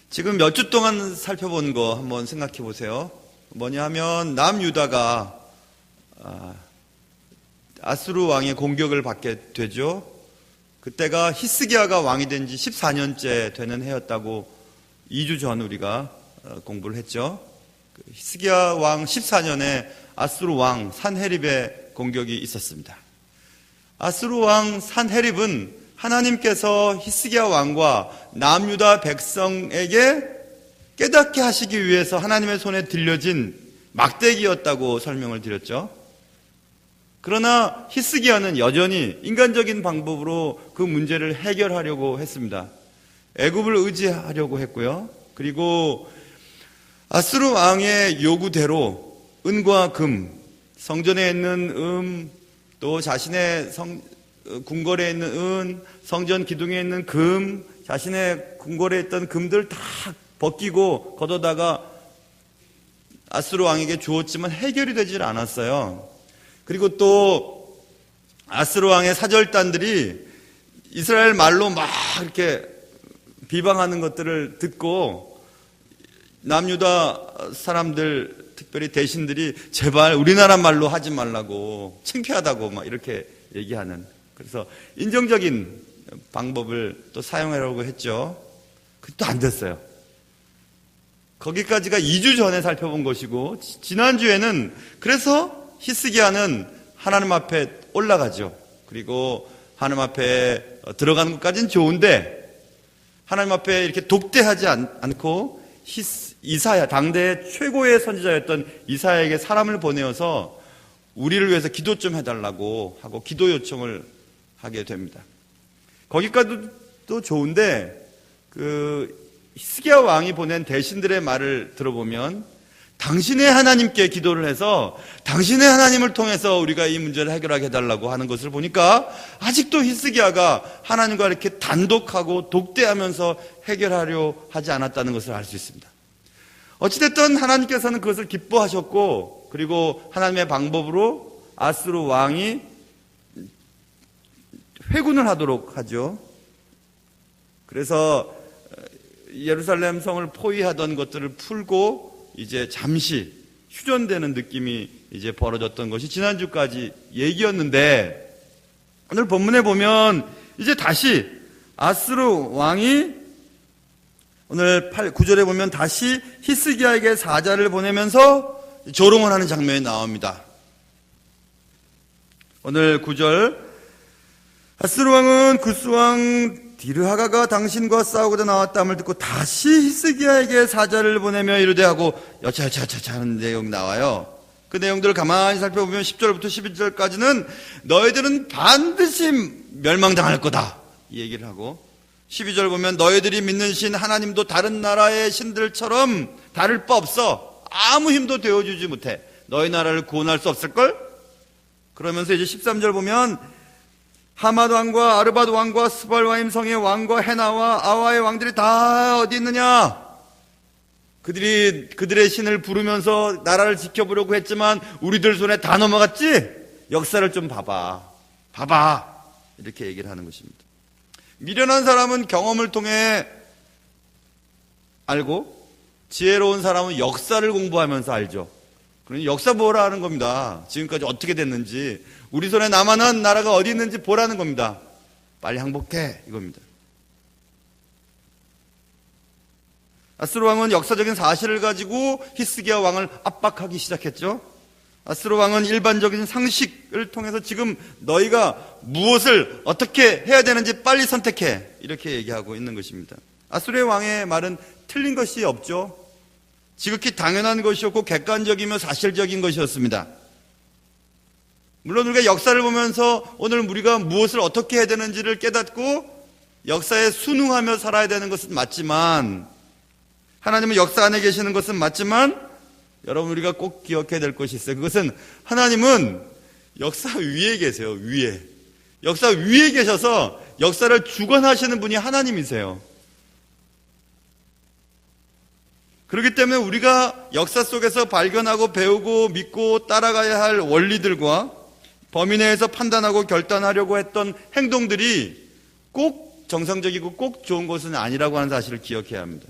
지금 몇 주 동안 살펴본 거 한번 생각해 보세요. 뭐냐 하면 남유다가 아수르 왕의 공격을 받게 되죠. 그때가 히스기야가 왕이 된 지 14년째 되는 해였다고 2주 전 우리가 공부를 했죠. 히스기야 왕 14년에 아수르 왕 산헤립의 공격이 있었습니다. 아수르 왕 산헤립은 하나님께서 히스기야 왕과 남유다 백성에게 깨닫게 하시기 위해서 하나님의 손에 들려진 막대기였다고 설명을 드렸죠. 그러나 히스기야는 여전히 인간적인 방법으로 그 문제를 해결하려고 했습니다. 애굽을 의지하려고 했고요. 그리고 아수르 왕의 요구대로 은과 금, 성전에 있는 또 자신의 궁궐에 있는 은, 성전 기둥에 있는 금, 자신의 궁궐에 있던 금들 다 벗기고 걷어다가 아수르 왕에게 주었지만 해결이 되질 않았어요. 그리고 또 아수르 왕의 사절단들이 이스라엘 말로 막 이렇게 비방하는 것들을 듣고 남유다 사람들, 특별히 대신들이 제발 우리나라 말로 하지 말라고, 창피하다고 막 이렇게 얘기하는, 그래서 인정적인 방법을 또 사용하려고 했죠. 그것도 안 됐어요. 거기까지가 2주 전에 살펴본 것이고, 지난주에는 그래서 히스기야는 하나님 앞에 올라가죠. 그리고 하나님 앞에 들어가는 것까지는 좋은데 하나님 앞에 이렇게 독대하지 않고 이사야, 당대의 최고의 선지자였던 이사야에게 사람을 보내어서 우리를 위해서 기도 좀 해달라고 하고 기도 요청을 하게 됩니다. 거기까지도 좋은데 히스기야 왕이 보낸 대신들의 말을 들어보면 당신의 하나님께 기도를 해서 당신의 하나님을 통해서 우리가 이 문제를 해결하게 해달라고 하는 것을 보니까 아직도 히스기야가 하나님과 이렇게 단독하고 독대하면서 해결하려 하지 않았다는 것을 알 수 있습니다. 어찌됐든 하나님께서는 그것을 기뻐하셨고, 그리고 하나님의 방법으로 아수르 왕이 회군을 하도록 하죠. 그래서 예루살렘 성을 포위하던 것들을 풀고 이제 잠시 휴전되는 느낌이 이제 벌어졌던 것이 지난주까지 얘기였는데, 오늘 본문에 보면 이제 다시 아수르 왕이 오늘 9절에 보면 다시 히스기야에게 사자를 보내면서 조롱을 하는 장면이 나옵니다. 오늘 9절, 아수르 왕은 구스 왕 디르하가가 당신과 싸우고자 나왔다함을 듣고 다시 히스기야에게 사자를 보내며 이르되 하고 여차여차 하는 내용이 나와요. 그 내용들을 가만히 살펴보면 10절부터 11절까지는 너희들은 반드시 멸망당할 거다 이 얘기를 하고, 12절 보면 너희들이 믿는 신 하나님도 다른 나라의 신들처럼 다를 바 없어. 아무 힘도 되어주지 못해. 너희 나라를 구원할 수 없을걸? 그러면서 이제 13절 보면 하맛 왕과 아르밧 왕과 스발와임 성의 왕과 헤나와 아와의 왕들이 다 어디 있느냐? 그들의 신을 부르면서 나라를 지켜보려고 했지만 우리들 손에 다 넘어갔지? 역사를 좀 봐봐. 이렇게 얘기를 하는 것입니다. 미련한 사람은 경험을 통해 알고, 지혜로운 사람은 역사를 공부하면서 알죠. 그러니 역사 보라 하는 겁니다. 지금까지 어떻게 됐는지, 우리 손에 남아난 나라가 어디 있는지 보라는 겁니다. 빨리 항복해 이겁니다. 아수르 왕은 역사적인 사실을 가지고 히스기야 왕을 압박하기 시작했죠. 아수르 왕은 일반적인 상식을 통해서 지금 너희가 무엇을 어떻게 해야 되는지 빨리 선택해 이렇게 얘기하고 있는 것입니다. 아수르의 왕의 말은 틀린 것이 없죠. 지극히 당연한 것이었고 객관적이며 사실적인 것이었습니다. 물론 우리가 역사를 보면서 오늘 우리가 무엇을 어떻게 해야 되는지를 깨닫고 역사에 순응하며 살아야 되는 것은 맞지만, 하나님은 역사 안에 계시는 것은 맞지만, 여러분 우리가 꼭 기억해야 될 것이 있어요. 그것은 하나님은 역사 위에 계세요. 위에. 역사 위에 계셔서 역사를 주관하시는 분이 하나님이세요. 그렇기 때문에 우리가 역사 속에서 발견하고 배우고 믿고 따라가야 할 원리들과 범위 내에서 판단하고 결단하려고 했던 행동들이 꼭 정상적이고 꼭 좋은 것은 아니라고 하는 사실을 기억해야 합니다.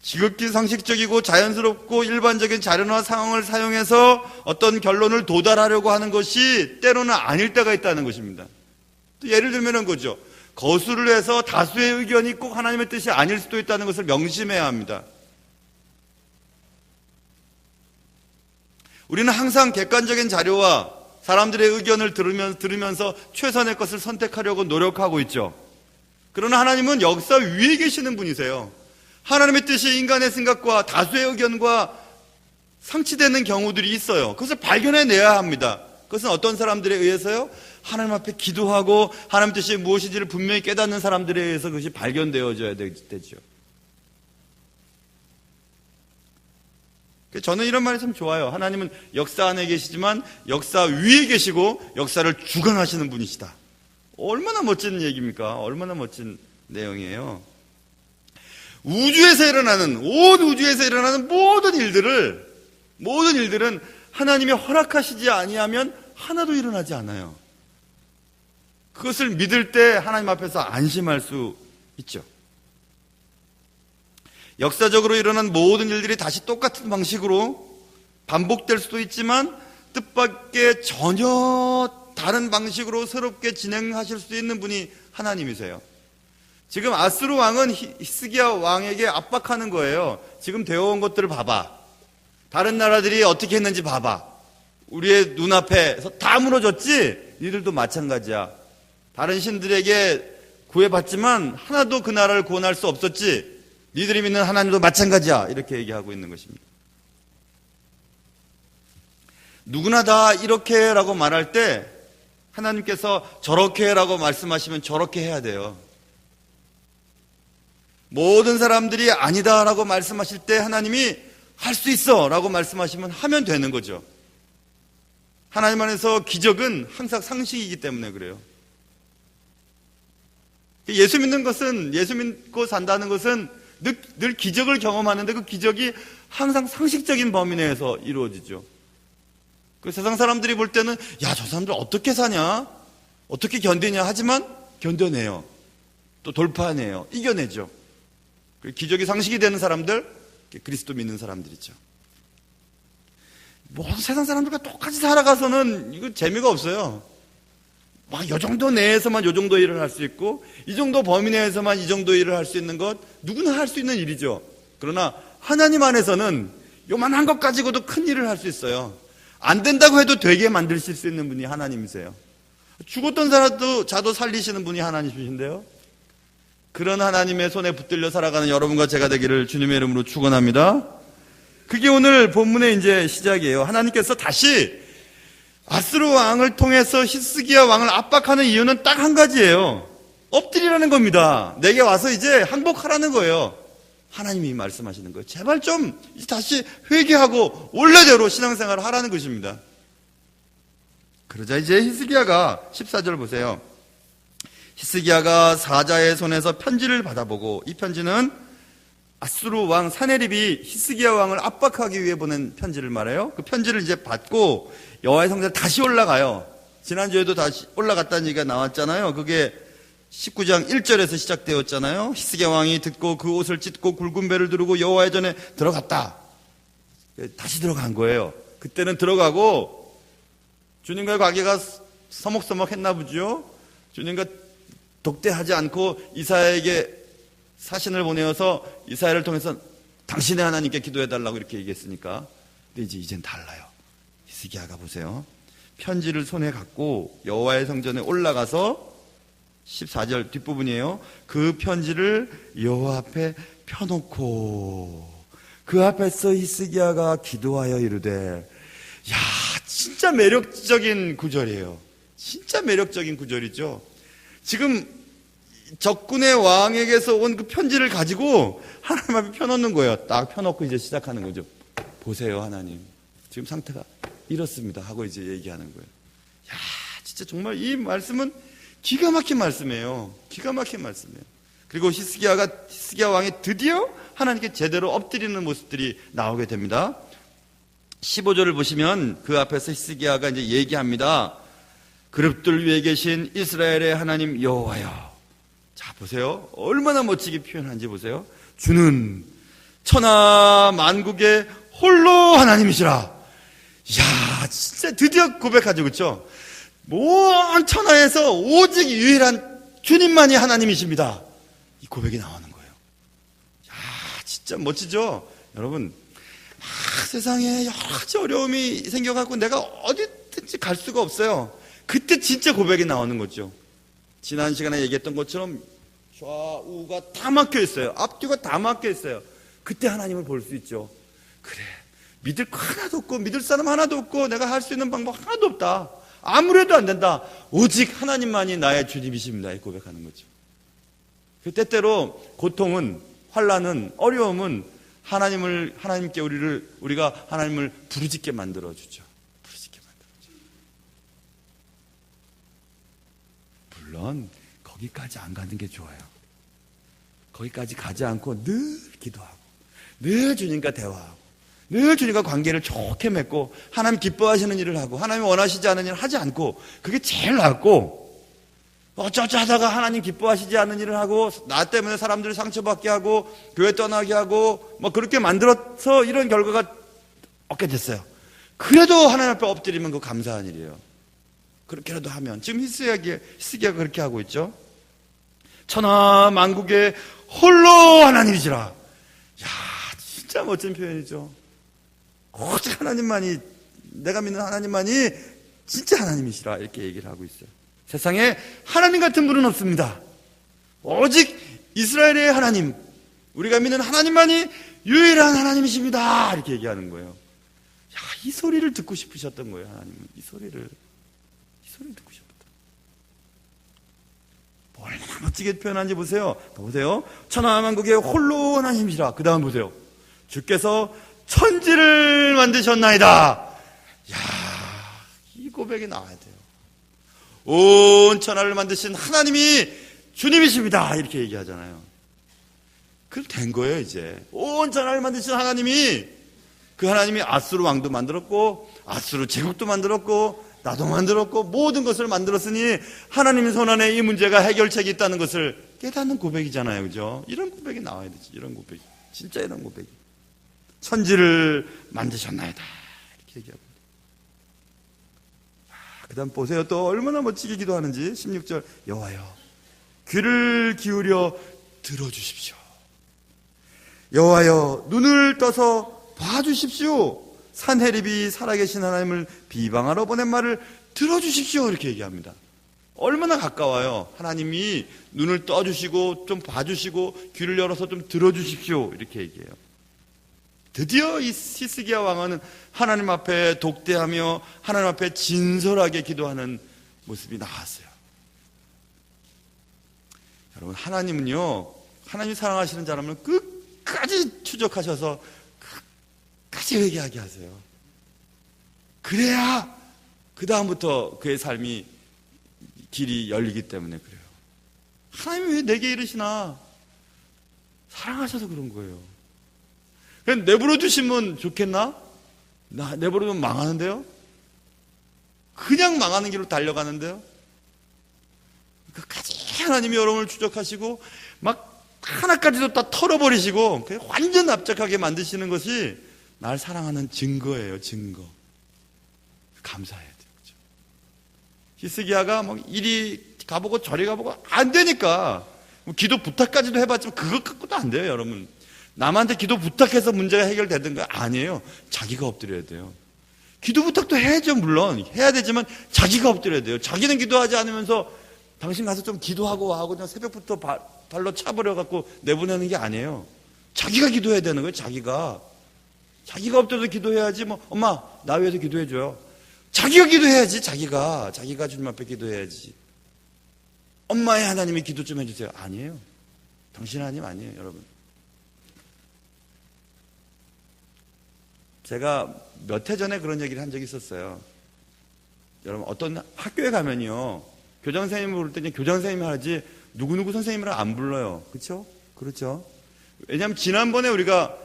지극히 상식적이고 자연스럽고 일반적인 자료나 상황을 사용해서 어떤 결론을 도달하려고 하는 것이 때로는 아닐 때가 있다는 것입니다. 또 예를 들면 거죠. 거수를 해서 다수의 의견이 꼭 하나님의 뜻이 아닐 수도 있다는 것을 명심해야 합니다. 우리는 항상 객관적인 자료와 사람들의 의견을 들으면서 최선의 것을 선택하려고 노력하고 있죠. 그러나 하나님은 역사 위에 계시는 분이세요. 하나님의 뜻이 인간의 생각과 다수의 의견과 상치되는 경우들이 있어요. 그것을 발견해내야 합니다. 그것은 어떤 사람들에 의해서요? 하나님 앞에 기도하고 하나님 뜻이 무엇인지를 분명히 깨닫는 사람들에 의해서 그것이 발견되어져야 되죠. 저는 이런 말이 참 좋아요. 하나님은 역사 안에 계시지만 역사 위에 계시고 역사를 주관하시는 분이시다. 얼마나 멋진 얘기입니까? 얼마나 멋진 내용이에요. 우주에서 일어나는, 온 우주에서 일어나는 모든 일들은 하나님이 허락하시지 아니하면 하나도 일어나지 않아요. 그것을 믿을 때 하나님 앞에서 안심할 수 있죠. 역사적으로 일어난 모든 일들이 다시 똑같은 방식으로 반복될 수도 있지만 뜻밖의 전혀 다른 방식으로 새롭게 진행하실 수 있는 분이 하나님이세요. 지금 아스루 왕은 히스기야 왕에게 압박하는 거예요. 지금 되어온 것들을 봐봐. 다른 나라들이 어떻게 했는지 봐봐. 우리의 눈앞에서 다 무너졌지? 니들도 마찬가지야. 다른 신들에게 구해봤지만 하나도 그 나라를 구원할 수 없었지? 니들이 믿는 하나님도 마찬가지야. 이렇게 얘기하고 있는 것입니다. 누구나 다 이렇게 라고 말할 때 하나님께서 저렇게 라고 말씀하시면 저렇게 해야 돼요. 모든 사람들이 아니다 라고 말씀하실 때 하나님이 할 수 있어 라고 말씀하시면 하면 되는 거죠. 하나님 안에서 기적은 항상 상식이기 때문에 그래요. 예수 믿는 것은, 예수 믿고 산다는 것은 늘 기적을 경험하는데 그 기적이 항상 상식적인 범위 내에서 이루어지죠. 그 세상 사람들이 볼 때는 야, 저 사람들 어떻게 사냐? 어떻게 견디냐? 하지만 견뎌내요. 또 돌파해내요. 이겨내죠. 기적이 상식이 되는 사람들, 그리스도 믿는 사람들이죠. 모든 세상 사람들과 똑같이 살아가서는 이거 재미가 없어요. 막 요 정도 내에서만 요 정도 일을 할 수 있고 이 정도 범위 내에서만 이 정도 일을 할 수 있는 것 누구나 할 수 있는 일이죠. 그러나 하나님 안에서는 요만한 것 가지고도 큰 일을 할 수 있어요. 안 된다고 해도 되게 만드실 수 있는 분이 하나님이세요. 죽었던 자도 살리시는 분이 하나님이신데요. 그런 하나님의 손에 붙들려 살아가는 여러분과 제가 되기를 주님의 이름으로 축원합니다. 그게 오늘 본문의 이제 시작이에요. 하나님께서 다시 아스루 왕을 통해서 히스기야 왕을 압박하는 이유는 딱 한 가지예요. 엎드리라는 겁니다. 내게 와서 이제 항복하라는 거예요. 하나님이 말씀하시는 거예요. 제발 좀 다시 회개하고 원래대로 신앙생활을 하라는 것입니다. 그러자 이제 히스기야가 14절 보세요. 히스기야가 사자의 손에서 편지를 받아보고, 이 편지는 아스루 왕 사네립이 히스기야 왕을 압박하기 위해 보낸 편지를 말해요. 그 편지를 이제 받고 여호와의 성전에 다시 올라가요. 지난주에도 다시 올라갔다는 얘기가 나왔잖아요. 그게 19장 1절에서 시작되었잖아요. 히스기야 왕이 듣고 그 옷을 찢고 굵은 배를 두르고 여호와의 전에 들어갔다. 다시 들어간 거예요. 그때는 들어가고 주님과의 관계가 서먹서먹했나 보죠. 주님과 독대하지 않고 이사야에게 사신을 보내어서 이사야를 통해서 당신의 하나님께 기도해달라고 이렇게 얘기했으니까. 근데 이젠 달라요. 히스기야가 보세요. 편지를 손에 갖고 여호와의 성전에 올라가서 14절 뒷부분이에요. 그 편지를 여호와 앞에 펴놓고 그 앞에서 히스기야가 기도하여 이르되, 야, 진짜 매력적인 구절이에요. 진짜 매력적인 구절이죠. 지금 적군의 왕에게서 온 그 편지를 가지고 하나님 앞에 펴놓는 거예요. 딱 펴놓고 이제 시작하는 거죠. 보세요, 하나님. 지금 상태가 이렇습니다. 하고 이제 얘기하는 거예요. 야, 진짜 정말 이 말씀은 기가 막힌 말씀이에요. 기가 막힌 말씀이에요. 그리고 히스기야 왕이 드디어 하나님께 제대로 엎드리는 모습들이 나오게 됩니다. 15절을 보시면 그 앞에서 히스기야가 이제 얘기합니다. 그룹들 위에 계신 이스라엘의 하나님 여호와여. 자, 보세요. 얼마나 멋지게 표현한지 보세요. 주는 천하 만국의 홀로 하나님이시라. 이야, 진짜 드디어 고백하죠, 그렇죠? 온 천하에서 오직 유일한 주님만이 하나님이십니다. 이 고백이 나오는 거예요. 야, 진짜 멋지죠? 여러분, 세상에 여러 가지 어려움이 생겨갖고 내가 어디든지 갈 수가 없어요. 그때 진짜 고백이 나오는 거죠. 지난 시간에 얘기했던 것처럼 좌우가 다 막혀 있어요. 앞뒤가 다 막혀 있어요. 그때 하나님을 볼 수 있죠. 그래, 믿을 거 하나도 없고 믿을 사람 하나도 없고 내가 할 수 있는 방법 하나도 없다. 아무래도 안 된다. 오직 하나님만이 나의 주님이십니다. 이 고백하는 거죠. 그 때때로 고통은, 환난은, 어려움은 하나님께 우리가 하나님을 부르짖게 만들어주죠. 부르짖게 만들어주죠. 물론 거기까지 안 가는 게 좋아요. 거기까지 가지 않고 늘 기도하고, 늘 주님과 대화하고, 늘 주님과 관계를 좋게 맺고, 하나님 기뻐하시는 일을 하고, 하나님 원하시지 않은 일을 하지 않고, 그게 제일 낫고, 어쩌지 하다가 하나님 기뻐하시지 않는 일을 하고, 나 때문에 사람들이 상처받게 하고, 교회 떠나게 하고, 그렇게 만들어서 이런 결과가 얻게 됐어요. 그래도 하나님 앞에 엎드리면 그 감사한 일이에요. 그렇게라도 하면. 지금 히스기야가 그렇게 하고 있죠. 천하 만국의 홀로 하나님이시라. 야, 진짜 멋진 표현이죠. 오직 하나님만이, 내가 믿는 하나님만이 진짜 하나님이시라. 이렇게 얘기를 하고 있어요. 세상에 하나님 같은 분은 없습니다. 오직 이스라엘의 하나님, 우리가 믿는 하나님만이 유일한 하나님이십니다. 이렇게 얘기하는 거예요. 야, 이 소리를 듣고 싶으셨던 거예요. 하나님은 이 소리를 듣고 싶었다. 얼마나 멋지게 표현한지 보세요. 보세요. 천하 만국의 홀로 하나님이시라. 그 다음 보세요. 주께서 천지를 만드셨나이다. 야, 이 고백이 나와야 돼요. 온 천하를 만드신 하나님이 주님이십니다. 이렇게 얘기하잖아요. 그럼 된 거예요, 이제. 온 천하를 만드신 하나님이, 그 하나님이 아수르 왕도 만들었고, 아수르 제국도 만들었고, 나도 만들었고, 모든 것을 만들었으니 하나님의 손안에 이 문제가 해결책이 있다는 것을 깨닫는 고백이잖아요, 그죠? 이런 고백이 나와야 되지, 이런 고백이. 진짜 이런 고백이. 천지를 만드셨나이다. 이렇게 얘기하고. 그 다음 보세요. 또 얼마나 멋지게 기도하는지. 16절. 여호와여, 귀를 기울여 들어주십시오. 여호와여, 눈을 떠서 봐주십시오. 산헤립이 살아계신 하나님을 비방하러 보낸 말을 들어주십시오. 이렇게 얘기합니다. 얼마나 가까워요. 하나님이 눈을 떠주시고 좀 봐주시고 귀를 열어서 좀 들어주십시오. 이렇게 얘기해요. 드디어 이 히스기야 왕은 하나님 앞에 독대하며 하나님 앞에 진솔하게 기도하는 모습이 나왔어요. 여러분, 하나님은요, 하나님 사랑하시는 사람을 끝까지 추적하셔서 끝까지 회개하게 하세요. 그래야 그 다음부터 그의 삶이 길이 열리기 때문에 그래요. 하나님이 왜 내게 이러시나? 사랑하셔서 그런 거예요. 그냥 내버려 두시면 좋겠나? 내버려 두면 망하는데요? 그냥 망하는 길로 달려가는데요? 끝까지 하나님이 여러분을 추적하시고 막 하나까지도 다 털어버리시고 완전 납작하게 만드시는 것이 날 사랑하는 증거예요. 증거. 감사해야 돼요. 그렇죠? 히스기야가 이리 가보고 저리 가보고 안 되니까 기도 부탁까지도 해봤지만 그것 갖고도 안 돼요. 여러분, 남한테 기도 부탁해서 문제가 해결되든가 아니에요. 자기가 엎드려야 돼요. 기도 부탁도 해야죠. 물론 해야 되지만 자기가 엎드려야 돼요. 자기는 기도하지 않으면서 당신 가서 좀 기도하고 와 하고 그냥 새벽부터 발로 차버려갖고 내보내는 게 아니에요. 자기가 기도해야 되는 거예요. 자기가 엎드려서 기도해야지. 엄마 나 위해서 기도해줘요. 자기가 기도해야지. 자기가 주님 앞에 기도해야지. 엄마의 하나님이 기도 좀 해주세요. 아니에요. 당신 하나님 아니에요. 여러분, 제가 몇 해 전에 그런 얘기를 한 적이 있었어요. 여러분, 어떤 학교에 가면요, 교장 선생님을 부를 때 교장 선생님이 하지 누구누구 선생님을 안 불러요. 그렇죠? 그렇죠? 왜냐하면 지난번에 우리가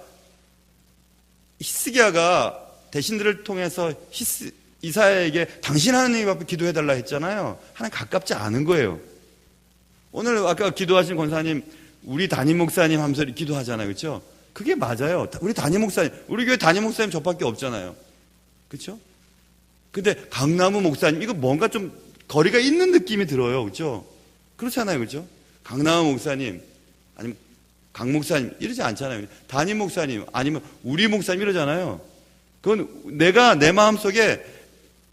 히스기야가 대신들을 통해서 이사야에게 당신 하나님 앞에 기도해달라 했잖아요. 하나님 가깝지 않은 거예요. 오늘 아까 기도하신 권사님, 우리 담임 목사님 하면서 기도하잖아요. 그렇죠? 그게 맞아요. 우리 담임 목사님, 우리 교회 담임 목사님 저밖에 없잖아요. 그렇죠? 근데 강남우 목사님, 이거 뭔가 좀 거리가 있는 느낌이 들어요. 그렇죠? 그렇잖아요. 그렇죠? 강남우 목사님, 아니면 강 목사님 이러지 않잖아요. 담임 목사님, 아니면 우리 목사님 이러잖아요. 그건 내가 내 마음속에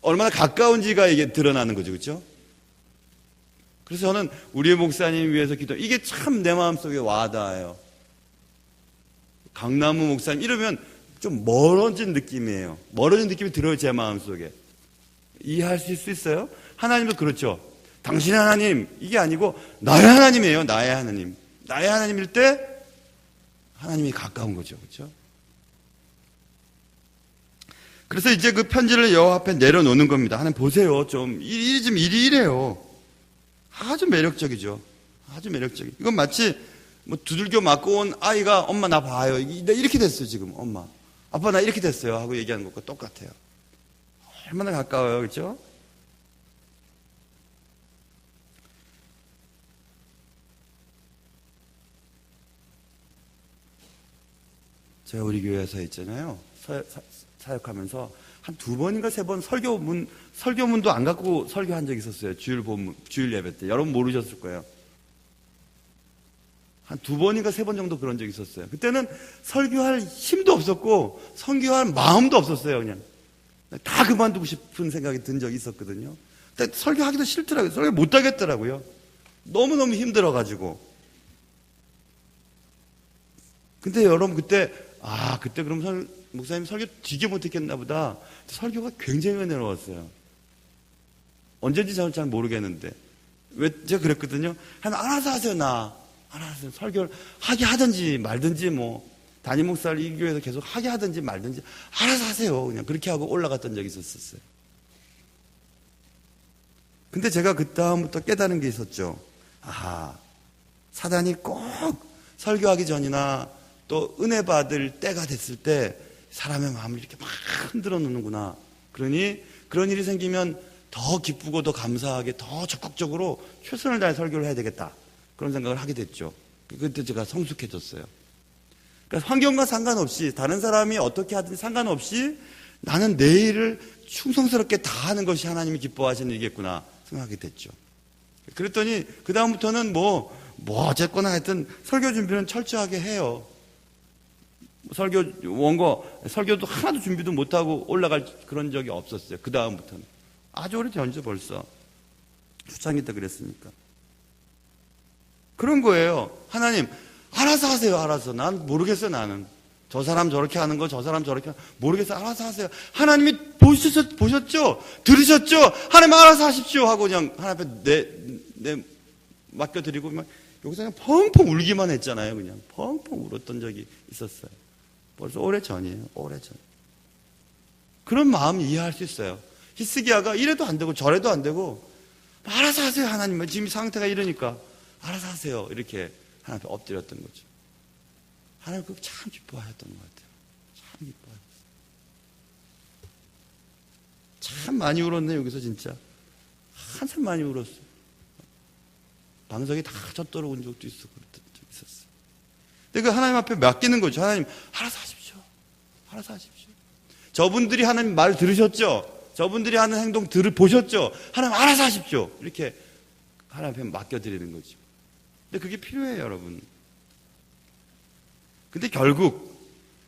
얼마나 가까운지가 이게 드러나는 거죠. 그렇죠? 그래서 저는 우리 목사님 위해서 기도, 이게 참 내 마음속에 와닿아요. 강남우 목사님 이러면 좀 멀어진 느낌이에요. 멀어진 느낌이 들어요. 제 마음속에. 이해하실 수 있어요? 하나님도 그렇죠. 당신의 하나님 이게 아니고 나의 하나님이에요. 나의 하나님. 나의 하나님일 때 하나님이 가까운 거죠. 그렇죠? 그래서 이제 그 편지를 여호와 앞에 내려놓는 겁니다. 하나님 보세요. 좀 일이 이래요. 아주 매력적이죠. 아주 매력적이. 이건 마치 뭐 두들겨 맞고 온 아이가 엄마 나 봐요. 나 이렇게 됐어요. 지금 엄마. 아빠 나 이렇게 됐어요. 하고 얘기하는 것과 똑같아요. 얼마나 가까워요. 그렇죠? 제가 우리 교회에서 있잖아요. 사역하면서 한 2번인가 3번 설교문도 안 갖고 설교한 적이 있었어요. 주일 예배 때. 여러분 모르셨을 거예요. 한 2번인가 3번 정도 그런 적이 있었어요. 그때는 설교할 힘도 없었고 설교할 마음도 없었어요. 그냥 다 그만두고 싶은 생각이 든 적이 있었거든요. 근데 설교하기도 싫더라고요. 설교 못 하겠더라고요. 너무너무 힘들어가지고. 근데 여러분 그때 그럼 목사님 설교 되게 못했겠나 보다. 설교가 굉장히 은혜로웠어요. 언제인지 저는 잘 모르겠는데. 왜 제가 그랬거든요. 알아서 하세요. 알아서 하세요. 설교를 하게 하든지 말든지 뭐 담임 목사를 이 교회에서 계속 하게 하든지 말든지 알아서 하세요. 그냥 그렇게 하고 올라갔던 적이 있었어요. 근데 제가 그 다음부터 깨달은 게 있었죠. 사단이 꼭 설교하기 전이나 또 은혜 받을 때가 됐을 때 사람의 마음을 이렇게 막 흔들어 놓는구나. 그러니 그런 일이 생기면 더 기쁘고 더 감사하게 더 적극적으로 최선을 다해 설교를 해야 되겠다. 그런 생각을 하게 됐죠. 그때 제가 성숙해졌어요. 그러니까 환경과 상관없이 다른 사람이 어떻게 하든 상관없이 나는 내 일을 충성스럽게 다 하는 것이 하나님이 기뻐하시는 일이겠구나 생각하게 됐죠. 그랬더니 그 다음부터는 뭐 어쨌거나 하여튼 설교 준비는 철저하게 해요. 설교도 하나도 준비도 못하고 올라갈 그런 적이 없었어요. 그 다음부터는. 아주 오래전이죠 벌써. 초창기 때 그랬으니까. 그런 거예요. 하나님 알아서 하세요. 알아서. 난 모르겠어요. 나는. 저 사람 저렇게 하는 거, 저 사람 저렇게 모르겠어요. 알아서 하세요. 하나님이 보셨죠? 들으셨죠? 하나님 알아서 하십시오 하고 그냥 하나님 앞에 맡겨드리고 막 여기서 그냥 펑펑 울기만 했잖아요. 그냥 펑펑 울었던 적이 있었어요. 벌써 오래전이에요. 오래전. 그런 마음 이해할 수 있어요. 히스기야가 이래도 안 되고 저래도 안 되고 알아서 하세요. 하나님. 지금 상태가 이러니까 알아서 하세요. 이렇게 하나님 앞에 엎드렸던 거죠. 하나님 그거 참 기뻐하셨던 것 같아요. 참 기뻐하셨어요. 참 많이 울었네 여기서 진짜. 한참 많이 울었어요. 방석이 다 젖도록 온 적도 있었고 그랬던 적이 있었어요. 근데 그 하나님 앞에 맡기는 거죠. 하나님 알아서 하십시오. 알아서 하십시오. 저분들이 하나님 말 들으셨죠? 저분들이 하는 행동 보셨죠? 하나님 알아서 하십시오. 이렇게 하나님 앞에 맡겨드리는 거죠. 근데 그게 필요해요, 여러분. 근데 결국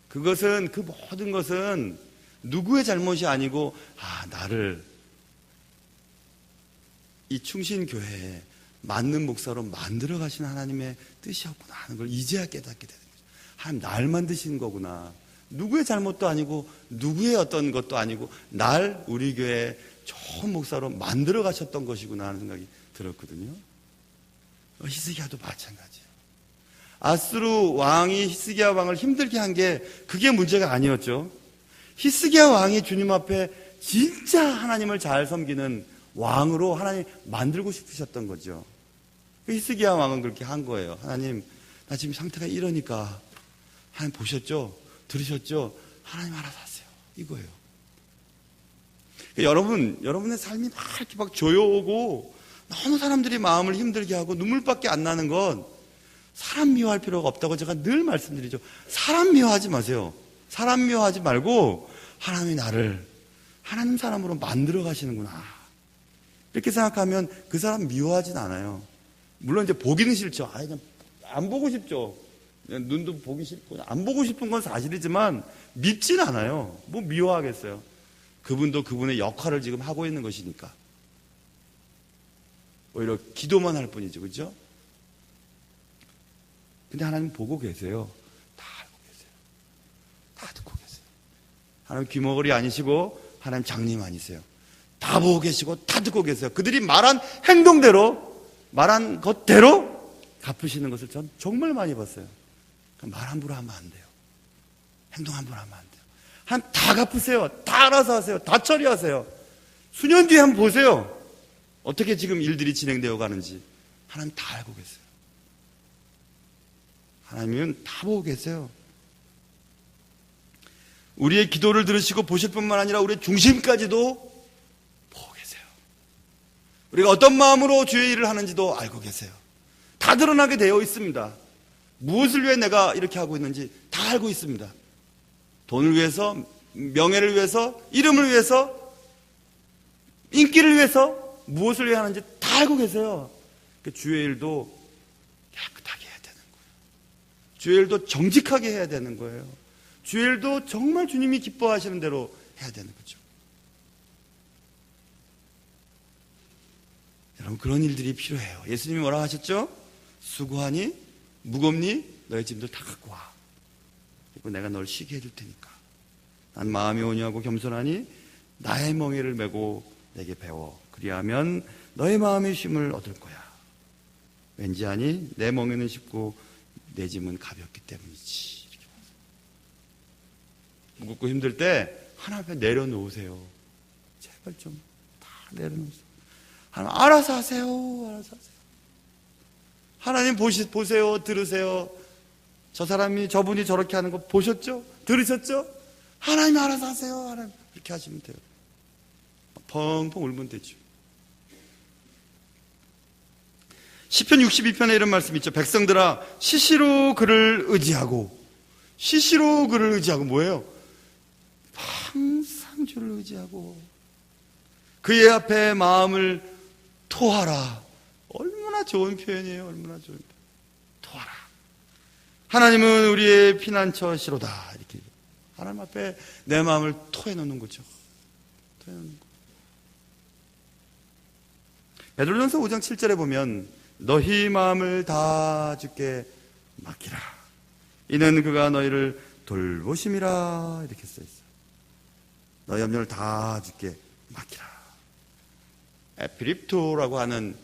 그 모든 것은 누구의 잘못이 아니고 나를 이 충신교회에 맞는 목사로 만들어 가신 하나님의 뜻이었구나 하는 걸 이제야 깨닫게 되는 거죠. 하나님 날 만드신 거구나. 누구의 잘못도 아니고 누구의 어떤 것도 아니고 우리 교회에 좋은 목사로 만들어 가셨던 것이구나 하는 생각이 들었거든요. 히스기야도 마찬가지예요. 아수르 왕이 히스기야 왕을 힘들게 한 게 그게 문제가 아니었죠. 히스기야 왕이 주님 앞에 진짜 하나님을 잘 섬기는 왕으로 하나님 만들고 싶으셨던 거죠. 히스기야 왕은 그렇게 한 거예요. 하나님, 나 지금 상태가 이러니까 하나님 보셨죠? 들으셨죠? 하나님 알아서 하세요. 이거예요. 여러분의 삶이 막 이렇게 막 조여오고 너무 사람들이 마음을 힘들게 하고 눈물밖에 안 나는 건 사람 미워할 필요가 없다고 제가 늘 말씀드리죠. 사람 미워하지 마세요. 사람 미워하지 말고 하나님이 나를 하나님 사람으로 만들어 가시는구나, 이렇게 생각하면 그 사람 미워하진 않아요. 물론 이제 보기는 싫죠. 그냥 안 보고 싶죠. 그냥 눈도 보기 싫고 안 보고 싶은 건 사실이지만 밉진 않아요. 뭐 미워하겠어요. 그분도 그분의 역할을 지금 하고 있는 것이니까. 오히려 기도만 할 뿐이죠. 그렇죠? 근데 하나님 보고 계세요. 다 알고 계세요. 다 듣고 계세요. 하나님 귀머거리 아니시고 하나님 장님 아니세요. 다 보고 계시고 다 듣고 계세요. 그들이 말한 행동대로, 말한 것대로 갚으시는 것을 전 정말 많이 봤어요. 말 함부로 하면 안 돼요. 행동 함부로 하면 안 돼요. 하나님 다 갚으세요. 다 알아서 하세요. 다 처리하세요. 수년 뒤에 한번 보세요. 어떻게 지금 일들이 진행되어 가는지. 하나님 다 알고 계세요. 하나님은 다 보고 계세요. 우리의 기도를 들으시고 보실 뿐만 아니라 우리의 중심까지도 보고 계세요. 우리가 어떤 마음으로 주의 일을 하는지도 알고 계세요. 다 드러나게 되어 있습니다. 무엇을 위해 내가 이렇게 하고 있는지 다 알고 있습니다. 돈을 위해서, 명예를 위해서, 이름을 위해서, 인기를 위해서 무엇을 위해 하는지 다 알고 계세요. 주의 일도 깨끗하게 해야 되는 거예요. 주의 일도 정직하게 해야 되는 거예요. 주의 일도 정말 주님이 기뻐하시는 대로 해야 되는 거죠. 여러분, 그런 일들이 필요해요. 예수님이 뭐라 하셨죠? 수고하니 무겁니 너의 짐들 다 갖고 와. 그리고 내가 널 쉬게 해줄 테니까. 난 마음이 온유하고 겸손하니 나의 멍에를 메고 내게 배워. 그리하면 너의 마음의 쉼을 얻을 거야. 왠지 아니 내 멍에는 쉽고 내 짐은 가볍기 때문이지. 이렇게 무겁고 힘들 때 하나님 앞에 내려놓으세요. 제발 좀 다 내려놓으세요. 하나님 알아서 하세요. 알아서 하세요. 하나님 보세요. 들으세요. 저 사람이, 저분이 저렇게 하는 거 보셨죠? 들으셨죠? 하나님 알아서 하세요. 하나님 이렇게 하시면 돼요. 펑펑 울면 되죠. 시편 62편에 이런 말씀이 있죠. 백성들아 시시로 그를 의지하고. 시시로 그를 의지하고 뭐예요? 항상 주를 의지하고 그의 앞에 마음을 토하라. 얼마나 좋은 표현이에요. 얼마나 좋은 표현. 토하라. 하나님은 우리의 피난처시로다. 이렇게 하나님 앞에 내 마음을 토해놓는 거죠. 토해놓는 거. 베드로전서 5장 7절에 보면 너희 마음을 다 주께 맡기라. 이는 그가 너희를 돌보심이라. 이렇게 써있어요. 너희 염려를 다 주께 맡기라. 에피립토라고 하는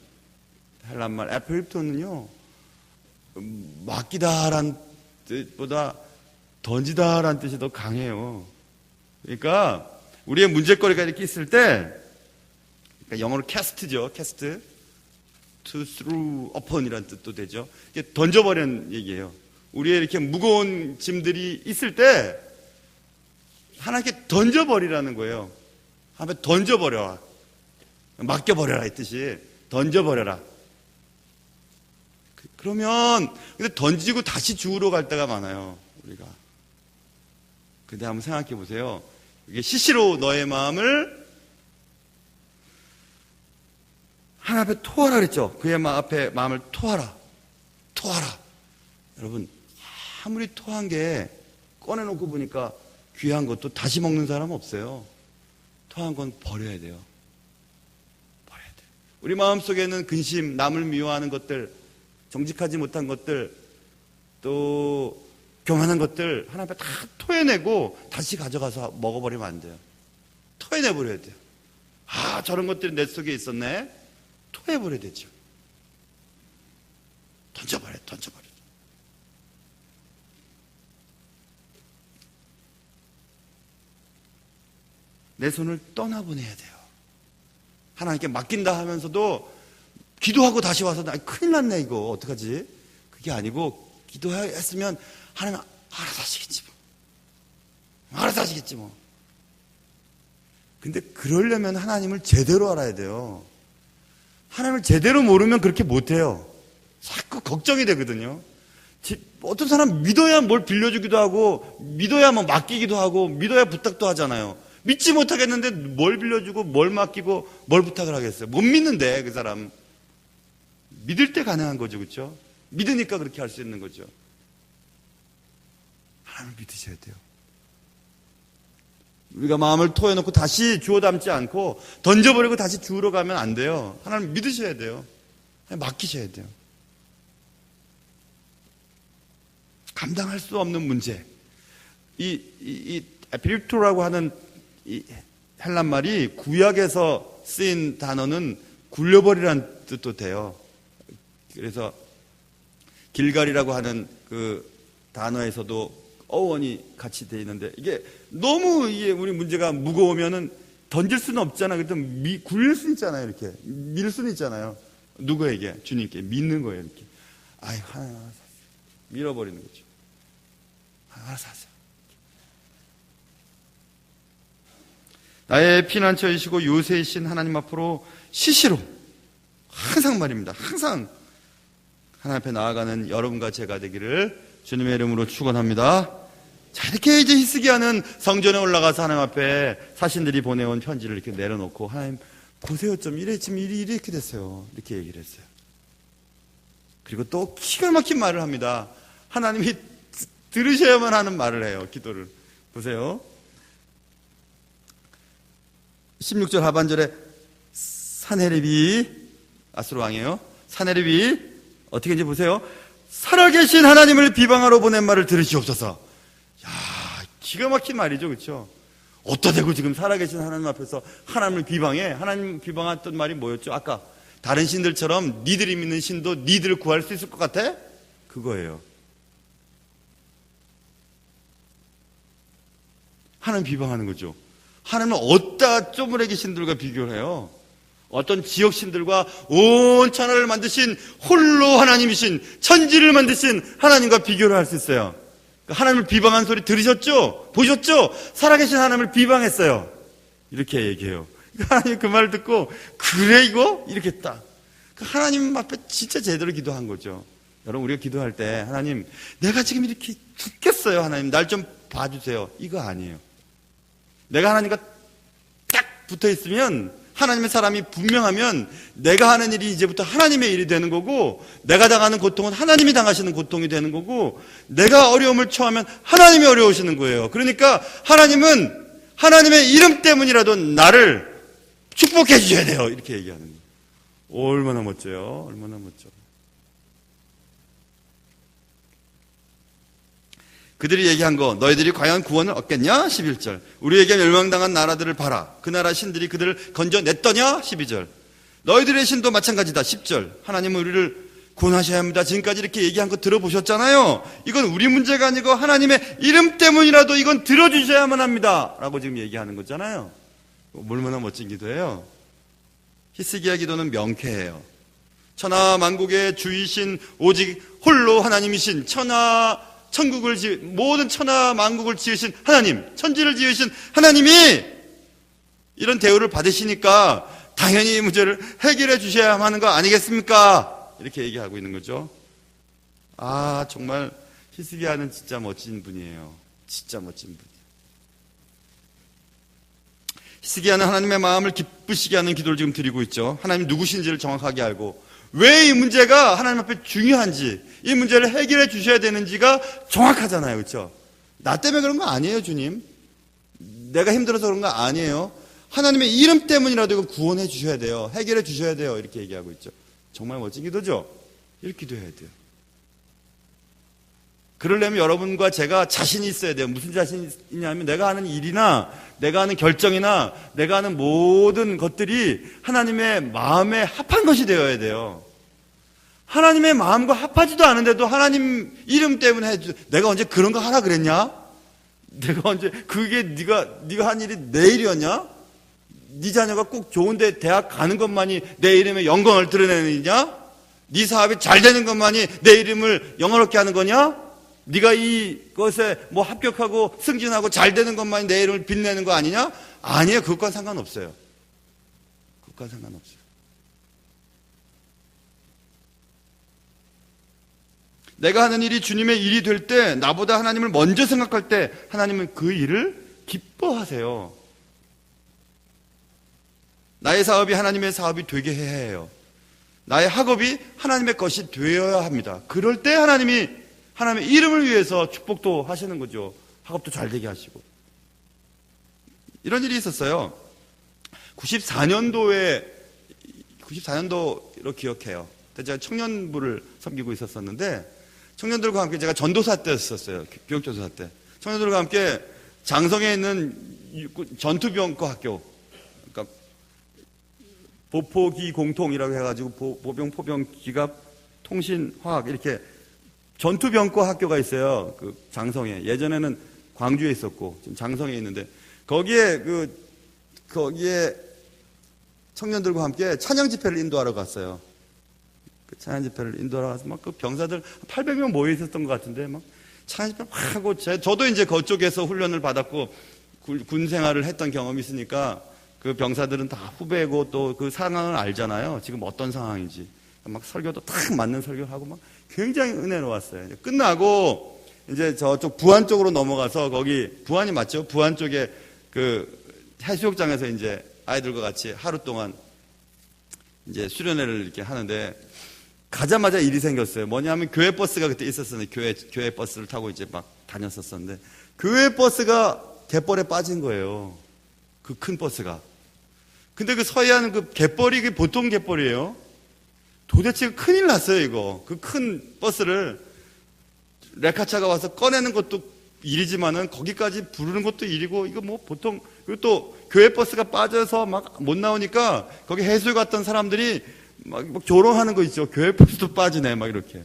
헬란말 에피립토는요, 맡기다라는 뜻보다 던지다라는 뜻이 더 강해요. 그러니까 우리의 문제거리가 이렇게 있을 때, 그러니까 영어로 캐스트죠. 캐스트. to throw upon이라는 뜻도 되죠. 이게 던져버리는 얘기예요. 우리의 이렇게 무거운 짐들이 있을 때 하나님께 던져버리라는 거예요. 하나님께 던져버려라. 맡겨버려라 이 뜻이. 던져버려라. 그러면 근데 던지고 다시 주우러 갈 때가 많아요. 우리가. 근데 한번 생각해 보세요. 이게 시시로 너의 마음을 하나님 앞에 토하라 그랬죠. 그의 앞에 마음을 토하라. 토하라. 여러분, 아무리 토한 게 꺼내놓고 보니까 귀한 것도 다시 먹는 사람 없어요. 토한 건 버려야 돼요. 버려야 돼요. 우리 마음속에는 근심, 남을 미워하는 것들, 정직하지 못한 것들, 또 교만한 것들 하나님 앞에 다 토해내고 다시 가져가서 먹어버리면 안 돼요. 토해내버려야 돼요. 아, 저런 것들이 내 속에 있었네. 토해버려야 되죠. 던져버려. 내 손을 떠나보내야 돼요. 하나님께 맡긴다 하면서도 기도하고 다시 와서 나 큰일 났네 이거 어떡하지? 그게 아니고 기도했으면 하나님 알아서 하시겠지 뭐. 알아서 하시겠지 뭐. 근데 그러려면 하나님을 제대로 알아야 돼요. 하나님을 제대로 모르면 그렇게 못해요. 자꾸 걱정이 되거든요. 어떤 사람 믿어야 뭘 빌려주기도 하고, 믿어야 뭐 맡기기도 하고, 믿어야 부탁도 하잖아요. 믿지 못하겠는데 뭘 빌려주고, 뭘 맡기고, 뭘 부탁을 하겠어요. 못 믿는데, 그 사람. 믿을 때 가능한 거죠, 그렇죠? 믿으니까 그렇게 할 수 있는 거죠. 하나님을 믿으셔야 돼요. 우리가 마음을 토해놓고 다시 주워 담지 않고 던져버리고 다시 주우러 가면 안 돼요. 하나님 믿으셔야 돼요. 맡기셔야 돼요. 감당할 수 없는 문제. 이 에피립토라고 하는 이 헬란 말이 구약에서 쓰인 단어는 굴려버리라는 뜻도 돼요. 그래서 길갈이라고 하는 그 단어에서도 어원이 같이 돼 있는데, 이게 너무 우리 문제가 무거우면은 던질 수는 없잖아요. 그때 굴릴 수 있잖아요. 이렇게 밀 수는 있잖아요. 누구에게? 주님께 믿는 거예요. 이렇게. 아이, 하나님 알아서 밀어버리는 거죠. 알아서 하세요. 나의 피난처이시고 요새이신 하나님 앞으로 시시로 항상 말입니다. 항상 하나님 앞에 나아가는 여러분과 제가 되기를 주님의 이름으로 축원합니다. 자, 이렇게 이제 히스기야는 성전에 올라가서 하나님 앞에 사신들이 보내온 편지를 이렇게 내려놓고, 하나님 보세요, 좀 지금 일이 이렇게 됐어요. 이렇게 얘기를 했어요. 그리고 또 기가 막힌 말을 합니다. 하나님이 들으셔야만 하는 말을 해요. 기도를 보세요. 16절 하반절에 사네립이, 아수르 왕이에요. 사네립이 어떻게 이제 보세요. 살아계신 하나님을 비방하러 보낸 말을 들으시옵소서. 야, 기가 막힌 말이죠, 그렇죠? 어떠 대고 지금 살아계신 하나님 앞에서 하나님을 비방해? 하나님 비방했던 말이 뭐였죠? 아까 다른 신들처럼 니들이 믿는 신도 니들을 구할 수 있을 것 같아? 그거예요. 하나님 비방하는 거죠. 하나님은 어디다 쪼무레기 신들과 비교를 해요? 어떤 지역 신들과 온 천하를 만드신 홀로 하나님이신, 천지를 만드신 하나님과 비교를 할 수 있어요. 하나님을 비방한 소리 들으셨죠? 보셨죠? 살아계신 하나님을 비방했어요. 이렇게 얘기해요. 하나님 그 말을 듣고, 그래 이거? 이렇게 딱. 하나님 앞에 진짜 제대로 기도한 거죠. 여러분, 우리가 기도할 때 하나님, 내가 지금 이렇게 죽겠어요. 하나님 날 좀 봐주세요. 이거 아니에요. 내가 하나님과 딱 붙어있으면, 하나님의 사람이 분명하면 내가 하는 일이 이제부터 하나님의 일이 되는 거고, 내가 당하는 고통은 하나님이 당하시는 고통이 되는 거고, 내가 어려움을 처하면 하나님이 어려우시는 거예요. 그러니까 하나님은 하나님의 이름 때문이라도 나를 축복해 주셔야 돼요. 이렇게 얘기하는 거예요. 얼마나 멋져요. 얼마나 멋져. 그들이 얘기한 거, 너희들이 과연 구원을 얻겠냐? 11절. 우리에게 멸망당한 나라들을 봐라. 그 나라 신들이 그들을 건져냈더냐? 12절. 너희들의 신도 마찬가지다. 10절. 하나님은 우리를 구원하셔야 합니다. 지금까지 이렇게 얘기한 거 들어보셨잖아요. 이건 우리 문제가 아니고 하나님의 이름 때문이라도 이건 들어주셔야만 합니다. 라고 지금 얘기하는 거잖아요. 얼마나 멋진 기도예요. 히스기야 기도는 명쾌해요. 천하 만국의 주이신 오직 홀로 하나님이신 천국을 모든 천하 만국을 지으신 하나님, 천지를 지으신 하나님이 이런 대우를 받으시니까 당연히 이 문제를 해결해 주셔야 하는 거 아니겠습니까? 이렇게 얘기하고 있는 거죠. 아, 정말 히스기야는 진짜 멋진 분이에요. 진짜 멋진 분. 히스기야는 하나님의 마음을 기쁘시게 하는 기도를 지금 드리고 있죠. 하나님 누구신지를 정확하게 알고, 왜 이 문제가 하나님 앞에 중요한지, 이 문제를 해결해 주셔야 되는지가 정확하잖아요. 그렇죠? 나 때문에 그런 거 아니에요, 주님. 내가 힘들어서 그런 거 아니에요. 하나님의 이름 때문이라도 이거 구원해 주셔야 돼요. 해결해 주셔야 돼요. 이렇게 얘기하고 있죠. 정말 멋진 기도죠? 이렇게 기도해야 돼요. 그러려면 여러분과 제가 자신이 있어야 돼요. 무슨 자신이 있냐면, 내가 하는 일이나 내가 하는 결정이나 내가 하는 모든 것들이 하나님의 마음에 합한 것이 되어야 돼요. 하나님의 마음과 합하지도 않은데도 하나님 이름 때문에 해주. 내가 언제 그런 거 하라 그랬냐? 내가 언제 그게 네가 한 일이 내 일이었냐? 네 자녀가 꼭 좋은데 대학 가는 것만이 내 이름의 영광을 드러내는 일이냐? 네 사업이 잘 되는 것만이 내 이름을 영화롭게 하는 거냐? 네가 이것에 뭐 합격하고 승진하고 잘 되는 것만이 내 이름을 빛내는 거 아니냐? 아니에요. 그것과는 상관없어요. 그것과는 상관없어요. 내가 하는 일이 주님의 일이 될 때, 나보다 하나님을 먼저 생각할 때 하나님은 그 일을 기뻐하세요. 나의 사업이 하나님의 사업이 되게 해야 해요. 나의 학업이 하나님의 것이 되어야 합니다. 그럴 때 하나님의 이름을 위해서 축복도 하시는 거죠. 학업도 잘 되게 하시고. 이런 일이 있었어요. 94년도로 기억해요. 그때 제가 청년부를 섬기고 있었었는데, 청년들과 함께 제가 전도사 때였었어요. 교육전도사 때. 청년들과 함께 장성에 있는 전투병과 학교, 그러니까 보포기 공통이라고 해가지고 보병, 포병, 기갑, 통신, 화학 이렇게 전투병과 학교가 있어요. 그 장성에. 예전에는 광주에 있었고 지금 장성에 있는데 거기에 청년들과 함께 찬양 집회를 인도하러 갔어요. 그 찬양 집회를 인도하러 가서 막 그 병사들 800명 모여 있었던 것 같은데 막 찬양 집회 막 하고 저도 이제 그쪽에서 훈련을 받았고 군 생활을 했던 경험이 있으니까 그 병사들은 다 후배고 또 그 상황을 알잖아요. 지금 어떤 상황인지. 막 설교도 딱 맞는 설교를 하고 막 굉장히 은혜로웠어요. 끝나고 이제 저쪽 부안 쪽으로 넘어가서 거기 부안이 맞죠? 부안 쪽에 그 해수욕장에서 이제 아이들과 같이 하루 동안 이제 수련회를 이렇게 하는데 가자마자 일이 생겼어요. 뭐냐면 교회 버스가 그때 있었었는데 교회 버스를 타고 이제 막 다녔었었는데 교회 버스가 갯벌에 빠진 거예요. 그 큰 버스가. 근데 그 서해안 그 갯벌이 그 보통 갯벌이에요. 도대체 큰일 났어요, 이거. 그 큰 버스를 레카차가 와서 꺼내는 것도 일이지만은 거기까지 부르는 것도 일이고 이거 뭐 보통 그리고 또 교회 버스가 빠져서 막 못 나오니까 거기 해수욕 갔던 사람들이 막 조롱하는 거 있죠. 교회 버스도 빠지네 막 이렇게.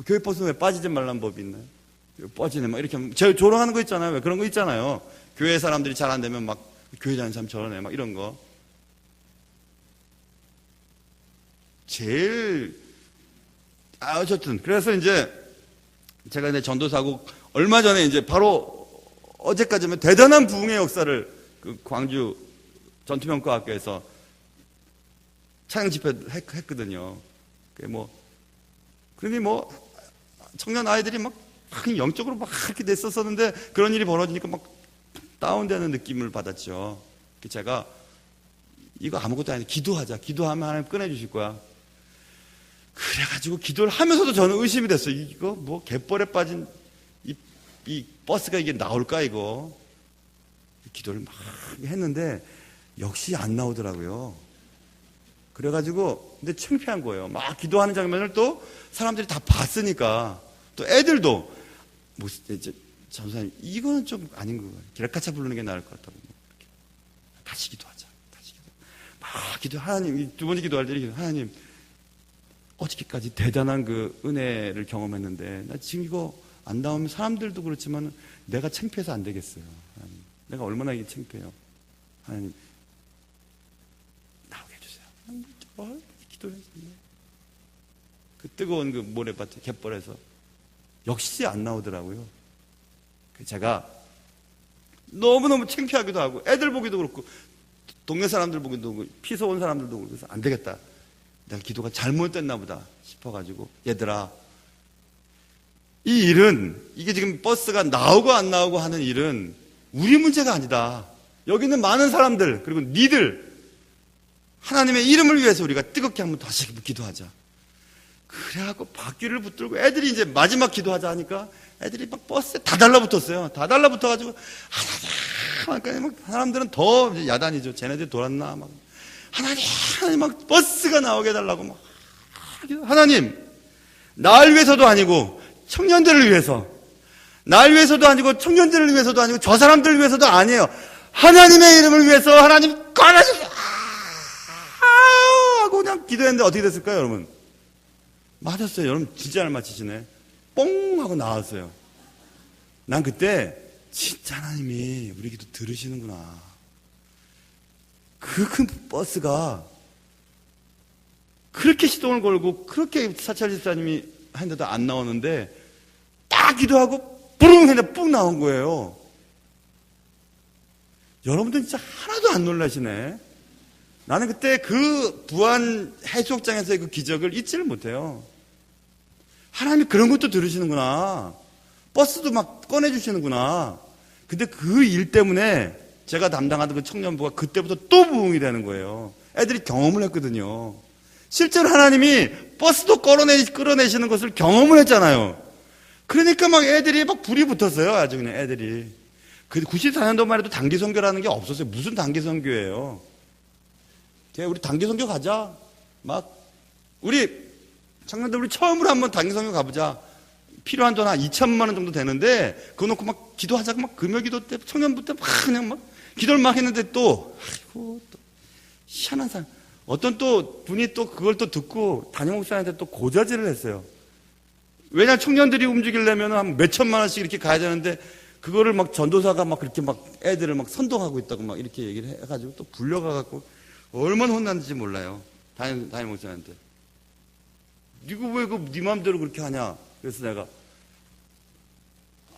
교회 버스 왜 빠지지 말란 법이 있나요? 빠지네 막 이렇게 조롱하는 거 있잖아요. 왜 그런 거 있잖아요. 교회 사람들이 잘 안 되면 막 교회 다니는 사람 저러네 막 이런 거. 어쨌든 그래서 이제 제가 이제 전도사고 얼마 전에 이제 바로 어제까지면 대단한 부흥의 역사를 그 광주 전투병과 학교에서 찬양 집회 했거든요. 그러니 청년 아이들이 막 영적으로 막 이렇게 됐었었는데 그런 일이 벌어지니까 막 다운되는 느낌을 받았죠. 제가 이거 아무것도 아니야. 기도하면 하나님 꺼내주실 거야. 그래가지고 기도를 하면서도 저는 의심이 됐어요. 이거 뭐 갯벌에 빠진 이 버스가 이게 나올까 이거. 기도를 막 했는데 역시 안 나오더라고요. 그래가지고 근데 창피한 거예요. 막 기도하는 장면을 또 사람들이 다 봤으니까 또 애들도 뭐 이제 전사님 이거는 좀 아닌 거 같아요. 기라카차 부르는 게 나을 것 같다고. 다시 기도하자. 막 기도 하나님 두 번째 기도할 때 하나님 어저께까지 대단한 그 은혜를 경험했는데 나 지금 이거 안 나오면 사람들도 그렇지만 내가 창피해서 안 되겠어요. 하나님, 내가 얼마나 이게 창피해요. 하나님 나오게 해주세요. 기도했는데 그 뜨거운 그 모래밭에 갯벌에서 역시 안 나오더라고요. 제가 너무너무 창피하기도 하고 애들 보기도 그렇고 동네 사람들 보기도 그렇고 피서 온 사람들도 그렇고 그래서 안 되겠다. 내가 기도가 잘못됐나 보다 싶어가지고 얘들아 이 일은 이게 지금 버스가 나오고 안 나오고 하는 일은 우리 문제가 아니다. 여기 있는 많은 사람들 그리고 니들 하나님의 이름을 위해서 우리가 뜨겁게 한번 다시 기도하자. 그래갖고 바퀴를 붙들고 애들이 이제 마지막 기도하자 하니까 애들이 막 버스에 다 달라붙었어요. 다 달라붙어가지고 하나님 막 사람들은 더 야단이죠. 쟤네들 돌았나 막 하나님 막 버스가 나오게 해달라고 막 하나님 날 위해서도 아니고 청년들을 위해서 날 위해서도 아니고 청년들을 위해서도 아니고 저 사람들을 위해서도 아니에요. 하나님의 이름을 위해서 하나님 꺼내주세요 하고 그냥 기도했는데 어떻게 됐을까요 여러분? 맞았어요. 여러분 진짜 잘 맞히시네. 뽕 하고 나왔어요. 난 그때 진짜 하나님이 우리 기도 들으시는구나. 그 큰 버스가 그렇게 시동을 걸고 그렇게 사찰 집사님이 했는데도 안 나오는데 딱 기도하고 부릉 했는데 뿡 나온 거예요. 여러분들 진짜 하나도 안 놀라시네. 나는 그때 그 부안 해수욕장에서의 그 기적을 잊지를 못해요. 하나님이 그런 것도 들으시는구나. 버스도 막 꺼내주시는구나. 근데 그 일 때문에 제가 담당하던 그 청년부가 그때부터 또 부흥이 되는 거예요. 애들이 경험을 했거든요. 실제로 하나님이 버스도 끌어내시는 것을 경험을 했잖아요. 그러니까 막 애들이 막 불이 붙었어요. 아주 그냥 애들이. 그 94년도만 해도 단기 선교라는 게 없었어요. 무슨 단기 선교예요? 우리 단기 선교 가자. 막 우리 청년들 우리 처음으로 한번 단기 선교 가보자. 필요한 돈 한 2천만 원 정도 되는데 그거 놓고 막 기도하자고 막 금요기도 때 청년부 때 막 그냥 막 기도를 막 했는데 또 희한한 사람 어떤 또 분이 또 그걸 또 듣고 담임 목사한테 또 고자질을 했어요. 왜냐 청년들이 움직이려면 한 몇천만 원씩 이렇게 가야 되는데 그거를 막 전도사가 막 그렇게 막 애들을 막 선동하고 있다고 막 이렇게 얘기를 해가지고 또 불려가갖고 얼마나 혼났는지 몰라요. 담임 목사한테. 니가 왜 네 맘대로 그렇게 하냐. 그래서 내가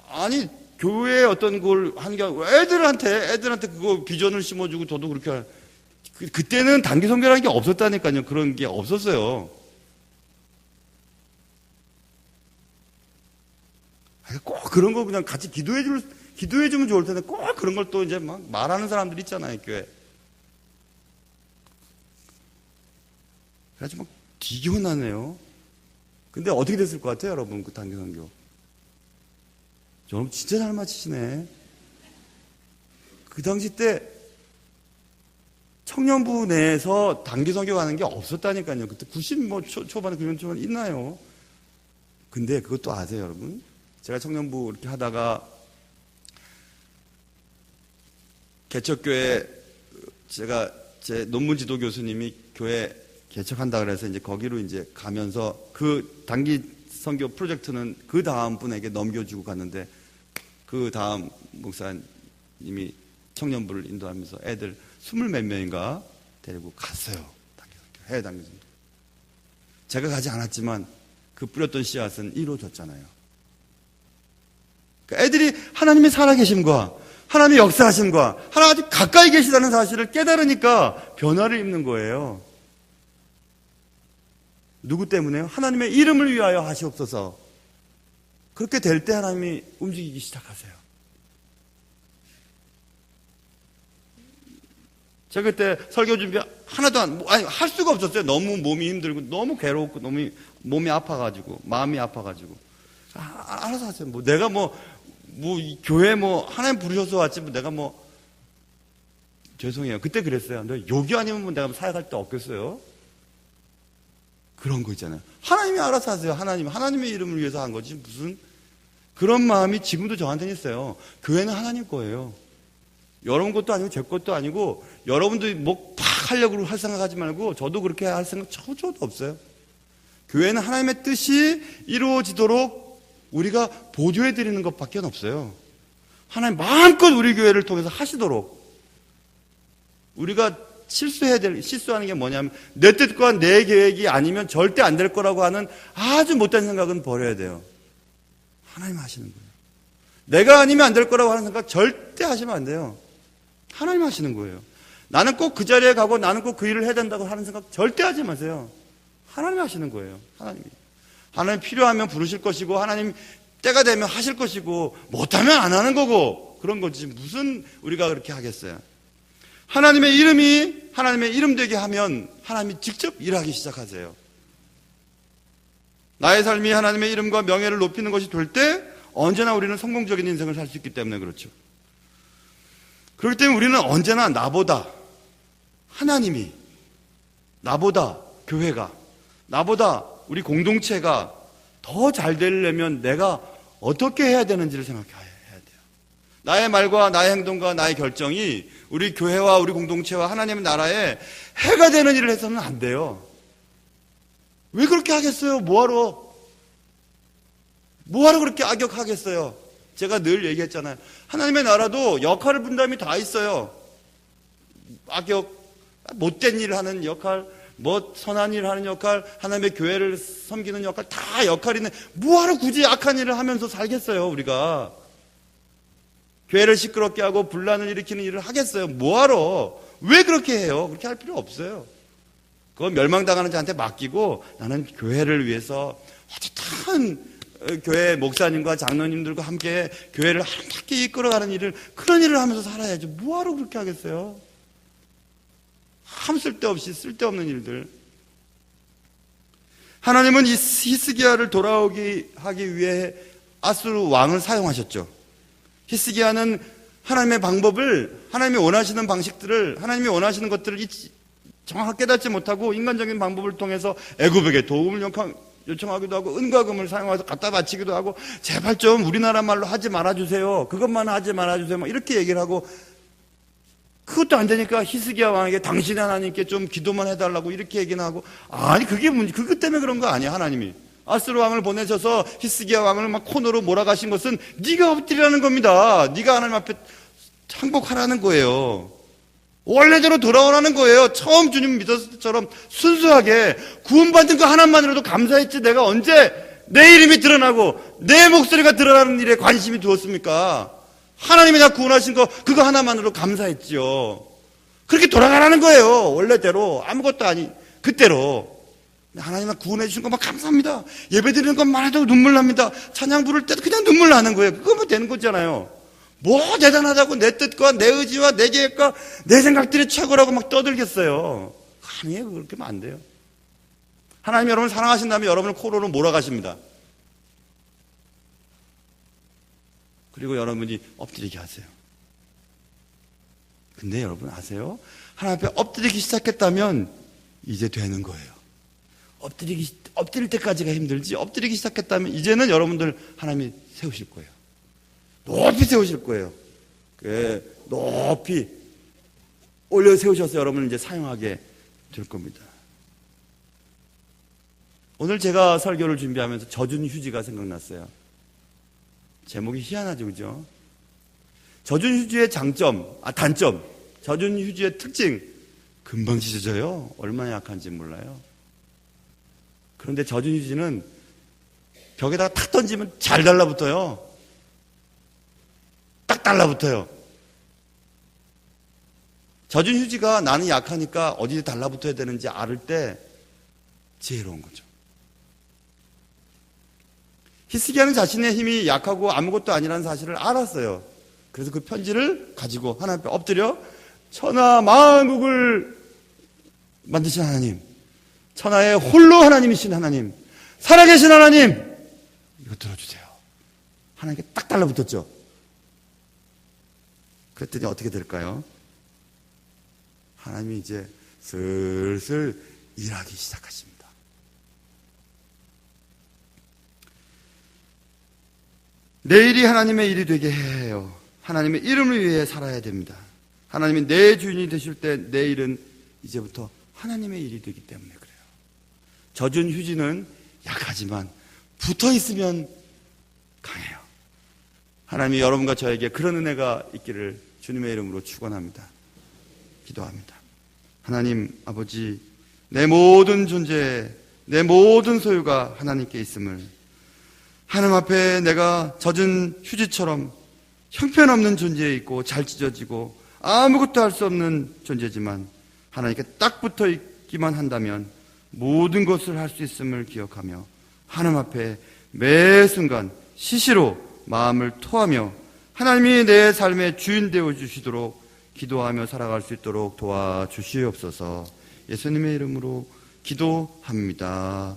아니 교회에 어떤 걸 하는 게 애들한테 그거 비전을 심어주고 저도 그렇게 그때는 단기 선교라는 게 없었다니까요. 그런 게 없었어요. 꼭 그런 거 그냥 같이 기도해주면 좋을 텐데 꼭 그런 걸 또 이제 막 말하는 사람들 있잖아요, 교회. 그래가지고 막 되게 혼나네요. 근데 어떻게 됐을 것 같아요, 여러분? 그 단기 선교. 여러분 진짜 잘 맞히시네. 그 당시 때 청년부 내에서 단기 선교 가는 게 없었다니까요. 그때 90 초반에 90 초반에 있나요? 근데 그것도 아세요, 여러분? 제가 청년부 이렇게 하다가 개척교회 제가 제 논문 지도 교수님이 교회 개척한다 그래서 이제 거기로 이제 가면서 그 단기 선교 프로젝트는 그 다음 분에게 넘겨주고 갔는데 그 다음 목사님이 청년부를 인도하면서 애들 20몇 명인가 데리고 갔어요. 단기 선교, 해외 단기 선교. 제가 가지 않았지만 그 뿌렸던 씨앗은 이루어졌잖아요. 그러니까 애들이 하나님의 살아계심과 하나님의 역사하심과 하나님 가까이 계시다는 사실을 깨달으니까 변화를 입는 거예요. 누구 때문에요? 하나님의 이름을 위하여 하시옵소서. 그렇게 될 때 하나님이 움직이기 시작하세요. 제가 그때 설교 준비 하나도 할 수가 없었어요. 너무 몸이 힘들고 너무 괴롭고 너무 몸이 아파가지고 마음이 아파가지고 알아서 하세요. 뭐 내가 교회 하나님 부르셔서 왔지 내가 죄송해요. 그때 그랬어요. 너 여기 아니면 내가 사역할 데 없겠어요? 그런 거 있잖아요. 하나님이 알아서 하세요. 하나님의 이름을 위해서 한 거지 무슨 그런 마음이 지금도 저한테는 있어요. 교회는 하나님 거예요. 여러분 것도 아니고 제 것도 아니고 여러분들이 팍 하려고 할 생각하지 말고 저도 그렇게 할 생각 저도 없어요. 교회는 하나님의 뜻이 이루어지도록 우리가 보조해 드리는 것밖에 없어요. 하나님 마음껏 우리 교회를 통해서 하시도록 우리가 실수하는 게 뭐냐면 내 뜻과 내 계획이 아니면 절대 안 될 거라고 하는 아주 못된 생각은 버려야 돼요. 하나님 하시는 거예요. 내가 아니면 안 될 거라고 하는 생각 절대 하시면 안 돼요. 하나님 하시는 거예요. 나는 꼭 그 자리에 가고 나는 꼭 그 일을 해야 된다고 하는 생각 절대 하지 마세요. 하나님 하시는 거예요. 하나님 필요하면 부르실 것이고 하나님 때가 되면 하실 것이고 못하면 안 하는 거고 그런 거지 무슨 우리가 그렇게 하겠어요. 하나님의 이름 되게 하면 하나님이 직접 일하기 시작하세요. 나의 삶이 하나님의 이름과 명예를 높이는 것이 될 때 언제나 우리는 성공적인 인생을 살 수 있기 때문에 그렇죠. 그렇기 때문에 우리는 언제나 나보다 하나님이, 나보다 교회가, 나보다 우리 공동체가 더 잘 되려면 내가 어떻게 해야 되는지를 생각해야 돼요. 나의 말과 나의 행동과 나의 결정이 우리 교회와 우리 공동체와 하나님의 나라에 해가 되는 일을 해서는 안 돼요. 왜 그렇게 하겠어요? 뭐하러 그렇게 악역하겠어요? 제가 늘 얘기했잖아요. 하나님의 나라도 역할을 분담이 다 있어요. 악역, 못된 일을 하는 역할, 선한 일을 하는 역할, 하나님의 교회를 섬기는 역할, 다 역할이 있는데 뭐하러 굳이 악한 일을 하면서 살겠어요, 우리가. 교회를 시끄럽게 하고 분란을 일으키는 일을 하겠어요. 뭐하러? 왜 그렇게 해요? 그렇게 할 필요 없어요. 그건 멸망당하는 자한테 맡기고 나는 교회를 위해서 어쨌든 교회 목사님과 장로님들과 함께 교회를 함께 이끌어가는 일을, 그런 일을 하면서 살아야죠. 뭐하러 그렇게 하겠어요? 아무 쓸데없이 쓸데없는 일들. 하나님은 이 히스기야를 돌아오게 하기 위해 아수르 왕을 사용하셨죠. 히스기야는 하나님의 방법을, 하나님이 원하시는 방식들을, 하나님이 원하시는 것들을 정확하게 깨닫지 못하고 인간적인 방법을 통해서 애굽에게 도움을 요청하기도 하고 은과 금을 사용해서 갖다 바치기도 하고, 제발 좀 우리나라 말로 하지 말아주세요, 그것만 하지 말아주세요, 막 이렇게 얘기를 하고, 그것도 안 되니까 히스기야 왕에게 당신이 하나님께 좀 기도만 해달라고 이렇게 얘기는 하고, 아니 그게 문제, 그것 때문에 그런 거 아니야. 하나님이 아수르 왕을 보내셔서 히스기야 왕을 막 코너로 몰아가신 것은 네가 엎드리라는 겁니다. 네가 하나님 앞에 항복하라는 거예요. 원래대로 돌아오라는 거예요. 처음 주님 믿었을 때처럼 순수하게 구원받은 거 하나만으로도 감사했지, 내가 언제 내 이름이 드러나고 내 목소리가 드러나는 일에 관심이 두었습니까? 하나님이 나 구원하신 거 그거 하나만으로 감사했지요. 그렇게 돌아가라는 거예요. 원래대로 아무것도 아니 그때로. 하나님 나 구원해 주신 것만 감사합니다. 예배 드리는 것만 해도 눈물 납니다. 찬양 부를 때도 그냥 눈물 나는 거예요. 그거면 되는 거잖아요. 뭐 대단하다고 내 뜻과 내 의지와 내 계획과 내 생각들이 최고라고 막 떠들겠어요. 아니에요. 그렇게 하면 안 돼요. 하나님이 여러분을 사랑하신다면 여러분을 코로로 몰아가십니다. 그리고 여러분이 엎드리게 하세요. 근데 여러분 아세요? 하나님 앞에 엎드리기 시작했다면 이제 되는 거예요. 엎드릴 때까지가 힘들지, 엎드리기 시작했다면 이제는 여러분들 하나님이 세우실 거예요. 높이 세우실 거예요. 높이 올려 세우셔서 여러분을 이제 사용하게 될 겁니다. 오늘 제가 설교를 준비하면서 젖은 휴지가 생각났어요. 제목이 희한하죠, 그죠? 젖은 휴지의 단점, 젖은 휴지의 특징, 금방 찢어져요. 얼마나 약한지 몰라요. 그런데 젖은 휴지는 벽에다가 탁 던지면 잘 달라붙어요. 딱 달라붙어요. 젖은 휴지가 나는 약하니까 어디에 달라붙어야 되는지 알을 때 지혜로운 거죠. 히스기야는 자신의 힘이 약하고 아무것도 아니라는 사실을 알았어요. 그래서 그 편지를 가지고 하나님 앞에 엎드려, 천하 만국을 만드신 하나님, 천하의 홀로 하나님이신 하나님, 살아계신 하나님, 이거 들어주세요. 하나님께 딱 달라붙었죠. 그랬더니 어떻게 될까요? 하나님이 이제 슬슬 일하기 시작하십니다. 내일이 하나님의 일이 되게 해요. 하나님의 이름을 위해 살아야 됩니다. 하나님이 내 주인이 되실 때 내 일은 이제부터 하나님의 일이 되기 때문에 그래요. 젖은 휴지는 약하지만 붙어 있으면 강해요. 하나님이 여러분과 저에게 그런 은혜가 있기를 주님의 이름으로 축원합니다. 기도합니다. 하나님 아버지, 내 모든 존재, 내 모든 소유가 하나님께 있음을, 하나님 앞에 내가 젖은 휴지처럼 형편없는 존재에 있고 잘 찢어지고 아무것도 할 수 없는 존재지만 하나님께 딱 붙어 있기만 한다면 모든 것을 할 수 있음을 기억하며 하나님 앞에 매 순간 시시로 마음을 토하며 하나님이 내 삶의 주인 되어 주시도록 기도하며 살아갈 수 있도록 도와주시옵소서. 예수님의 이름으로 기도합니다.